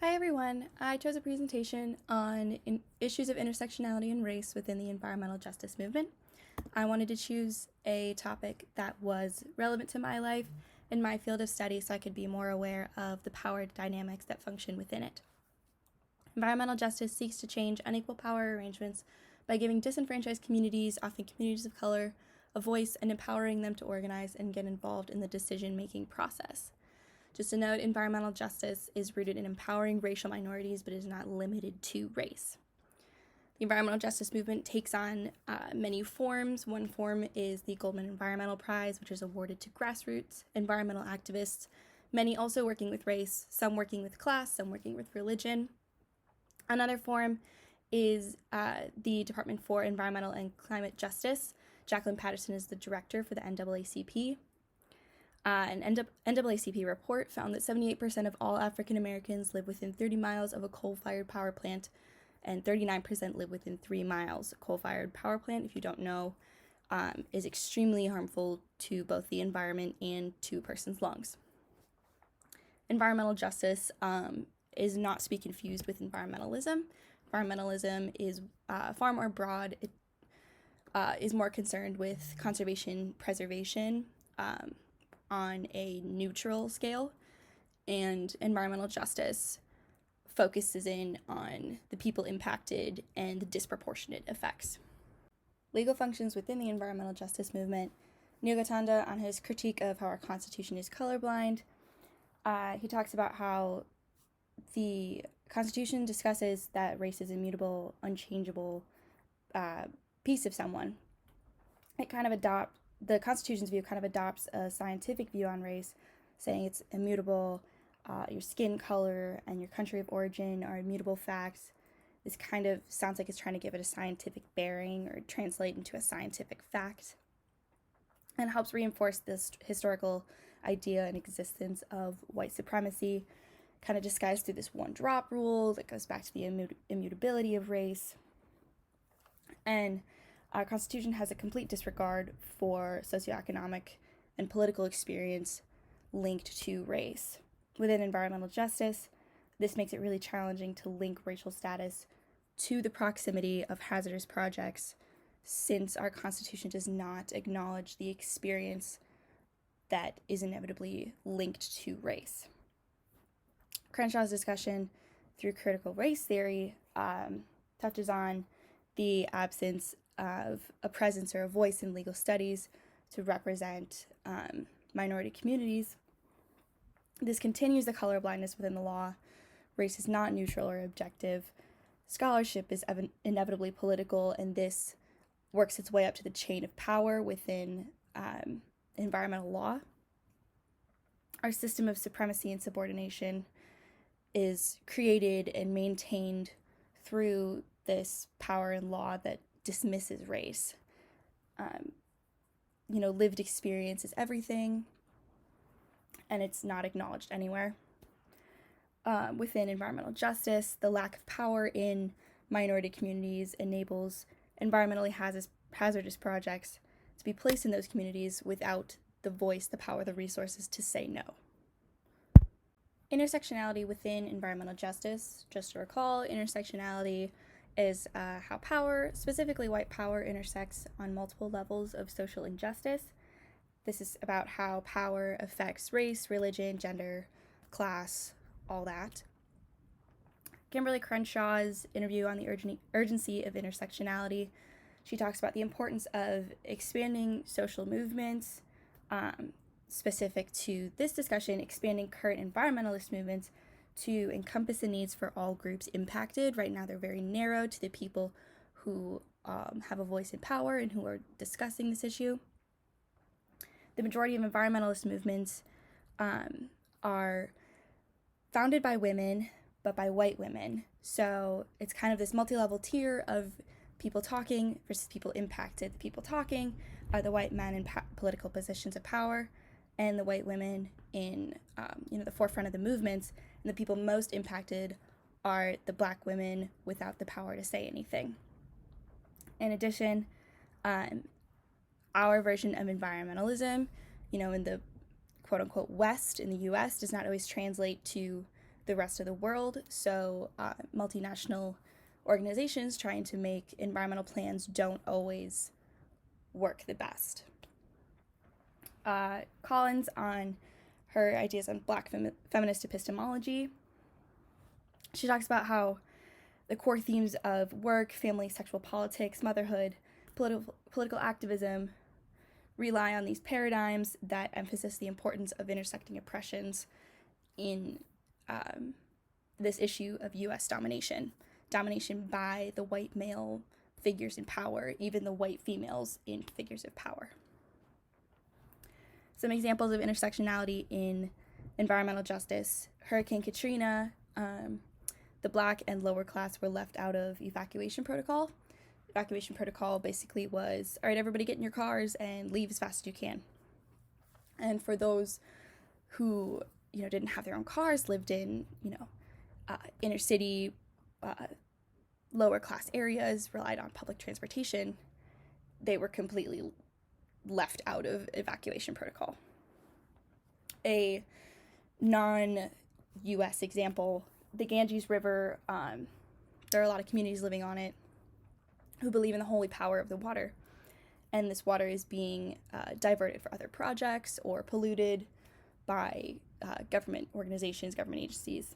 Hi everyone, I chose a presentation on issues of intersectionality and race within the environmental justice movement. I wanted to choose a topic that was relevant to my life and my field of study so I could be more aware of the power dynamics that function within it. Environmental justice seeks to change unequal power arrangements by giving disenfranchised communities, often communities of color, a voice and empowering them to organize and get involved in the decision-making process. Just a note, environmental justice is rooted in empowering racial minorities, but is not limited to race. The environmental justice movement takes on many forms. One form is the Goldman Environmental Prize, which is awarded to grassroots environmental activists, many also working with race, some working with class, some working with religion. Another form is the Department for Environmental and Climate Justice. Jacqueline Patterson is the director for the NAACP. An NAACP report found that 78% of all African Americans live within 30 miles of a coal-fired power plant, and 39% live within 3 miles. A coal-fired power plant, if you don't know, is extremely harmful to both the environment and to a person's lungs. Environmental justice is not to be confused with environmentalism. Environmentalism is far more broad. It is more concerned with conservation, preservation, on a neutral scale, and environmental justice focuses in on the people impacted and the disproportionate effects. Legal functions within the environmental justice movement. Nyogatanda, on his critique of how our Constitution is colorblind, he talks about how the Constitution discusses that race is immutable, unchangeable piece of someone. The Constitution's view kind of adopts a scientific view on race, saying it's immutable, your skin color and your country of origin are immutable facts. This kind of sounds like it's trying to give it a scientific bearing or translate into a scientific fact, and helps reinforce this historical idea and existence of white supremacy, kind of disguised through this one-drop rule that goes back to the immutability of race. And our Constitution has a complete disregard for socioeconomic and political experience linked to race. Within environmental justice, this makes it really challenging to link racial status to the proximity of hazardous projects, since our Constitution does not acknowledge the experience that is inevitably linked to race. Crenshaw's discussion through critical race theory touches on the absence of a presence or a voice in legal studies to represent minority communities. This continues the colorblindness within the law. Race is not neutral or objective. Scholarship is inevitably political, and this works its way up to the chain of power within environmental law. Our system of supremacy and subordination is created and maintained through this power and law that dismisses race. Lived experience is everything, and it's not acknowledged anywhere. Within environmental justice, the lack of power in minority communities enables environmentally hazardous projects to be placed in those communities without the voice, the power, the resources to say no. Intersectionality within environmental justice. Just to recall, intersectionality is how power, specifically white power, intersects on multiple levels of social injustice. This is about how power affects race, religion, gender, class, all that. Kimberly Crenshaw's interview on the urgency of intersectionality. She talks about the importance of expanding social movements, specific to this discussion, expanding current environmentalist movements to encompass the needs for all groups impacted. Right now they're very narrow to the people who have a voice in power and who are discussing this issue. The majority of environmentalist movements are founded by women, but by white women. So it's kind of this multi-level tier of people talking versus people impacted. The people talking are the white men in political positions of power, and the white women in the forefront of the movements. And the people most impacted are the black women without the power to say anything. In addition, our version of environmentalism, in the quote-unquote West, in the U.S., does not always translate to the rest of the world. So multinational organizations trying to make environmental plans don't always work the best. Collins on her ideas on Black feminist epistemology. She talks about how the core themes of work, family, sexual politics, motherhood, political activism rely on these paradigms that emphasize the importance of intersecting oppressions in this issue of U.S. domination by the white male figures in power, even the white females in figures of power. Some examples of intersectionality in environmental justice: Hurricane Katrina, the Black and lower class were left out of evacuation protocol. Evacuation protocol basically was, all right, everybody get in your cars and leave as fast as you can. And for those who, didn't have their own cars, lived in, inner city, lower class areas, relied on public transportation, they were completely left out of evacuation protocol. A non-US example, the Ganges River, there are a lot of communities living on it who believe in the holy power of the water. And this water is being diverted for other projects or polluted by government organizations, government agencies.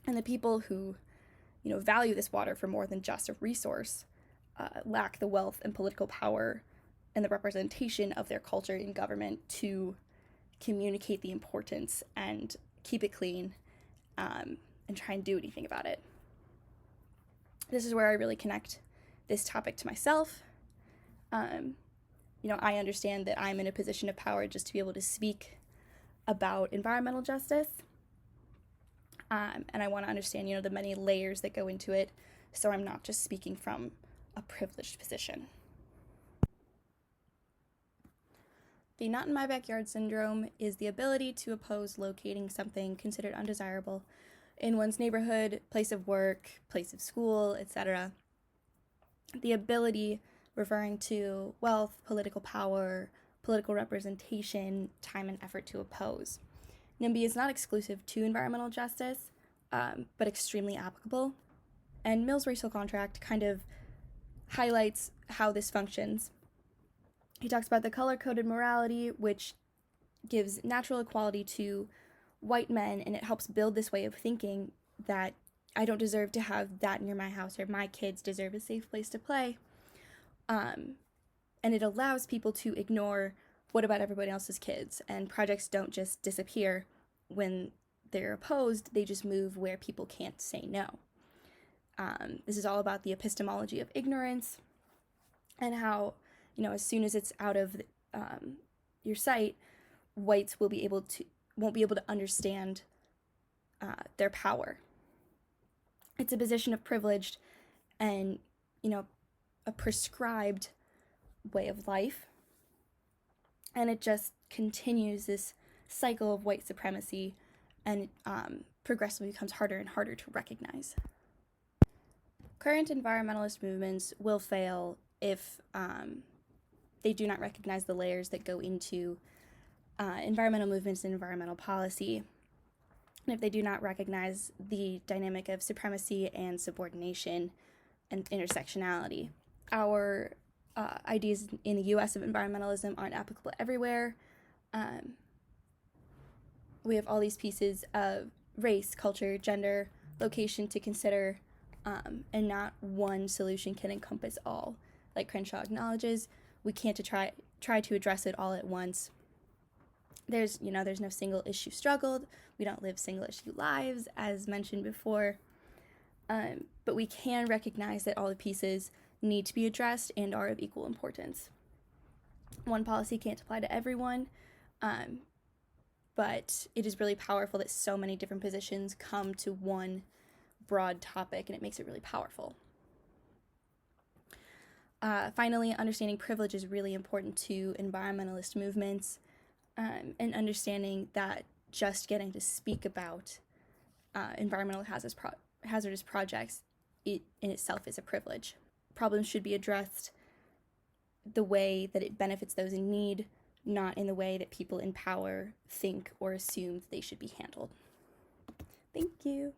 And the people who, value this water for more than just a resource lack the wealth and political power and the representation of their culture in government to communicate the importance and keep it clean and try and do anything about it. This is where I really connect this topic to myself. I understand that I'm in a position of power just to be able to speak about environmental justice. And I want to understand, the many layers that go into it, so I'm not just speaking from a privileged position. The not in my backyard syndrome is the ability to oppose locating something considered undesirable in one's neighborhood, place of work, place of school, etc. The ability referring to wealth, political power, political representation, time and effort to oppose. NIMBY is not exclusive to environmental justice, but extremely applicable. And Mill's racial contract kind of highlights how this functions. He talks about the color-coded morality, which gives natural equality to white men, and it helps build this way of thinking that I don't deserve to have that near my house, or my kids deserve a safe place to play. And it allows people to ignore what about everybody else's kids, and projects don't just disappear when they're opposed, they just move where people can't say no. This is all about the epistemology of ignorance and how, as soon as it's out of your sight, whites won't be able to understand their power. It's a position of privilege and, a prescribed way of life. And it just continues this cycle of white supremacy and progressively becomes harder and harder to recognize. Current environmentalist movements will fail if they do not recognize the layers that go into environmental movements and environmental policy, and if they do not recognize the dynamic of supremacy and subordination and intersectionality. Our ideas in the U.S. of environmentalism aren't applicable everywhere. We have all these pieces of race, culture, gender, location to consider, and not one solution can encompass all. Like Crenshaw acknowledges, we can't try to address it all at once. There's no single issue struggled. We don't live single issue lives, as mentioned before. But we can recognize that all the pieces need to be addressed and are of equal importance. One policy can't apply to everyone, but it is really powerful that so many different positions come to one broad topic, and it makes it really powerful. Finally, understanding privilege is really important to environmentalist movements, and understanding that just getting to speak about environmental hazardous projects in itself is a privilege. Problems should be addressed the way that it benefits those in need, not in the way that people in power think or assume they should be handled. Thank you.